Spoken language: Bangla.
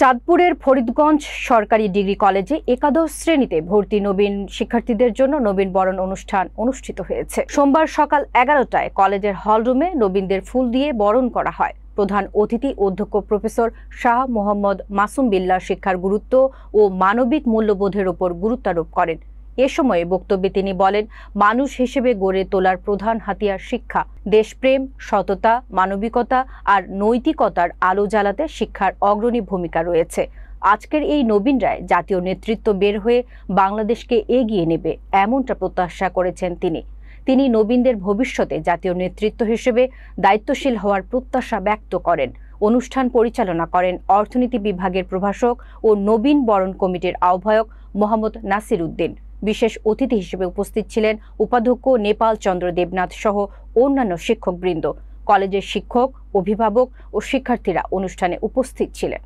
চাঁদপুরের ফরিদগঞ্জ সরকারি ডিগ্রি কলেজে একাদশ শ্রেণীতে ভর্তি নবীন শিক্ষার্থীদের জন্য নবীন বরণ অনুষ্ঠান অনুষ্ঠিত হয়েছে। সোমবার সকাল 11টায় কলেজের হলরুমে নবীনদের ফুল দিয়ে বরণ করা হয়। প্রধান অতিথি অধ্যক্ষ প্রফেসর শাহ মোহাম্মদ মাসুম বিল্লাহ শিক্ষার গুরুত্ব ও মানবিক মূল্যবোধের উপর গুরুত্বারোপ করেন। এ সময়ে বক্তব্যে তিনি বলেন, মানুষ হিসেবে গড়ে তোলার প্রধান হাতিয়ার শিক্ষা। দেশপ্রেম, সততা, মানবিকতা আর নৈতিকতার আলো জ্বালাতে শিক্ষার অগ্রণী ভূমিকা রয়েছে। আজকের এই নবীনরাই জাতীয় নেতৃত্ব বের হয়ে বাংলাদেশকে এগিয়ে নেবে, এমনটা প্রত্যাশা করেছেন তিনি নবীনদের ভবিষ্যতে জাতীয় নেতৃত্ব হিসেবে দায়িত্বশীল হওয়ার প্রত্যাশা ব্যক্ত করেন। অনুষ্ঠান পরিচালনা করেন অর্থনীতি বিভাগের প্রভাষক ও নবীন বরণ কমিটির আহ্বায়ক মোহাম্মদ নাসির উদ্দিন। বিশেষ অতিথি হিসেবে উপস্থিত ছিলেন উপাধ্যক্ষ নেপাল চন্দ্র দেবনাথ সহ অন্যান্য শিক্ষকবৃন্দ। কলেজের শিক্ষক, অভিভাবক ও শিক্ষার্থীরা অনুষ্ঠানে উপস্থিত ছিলেন।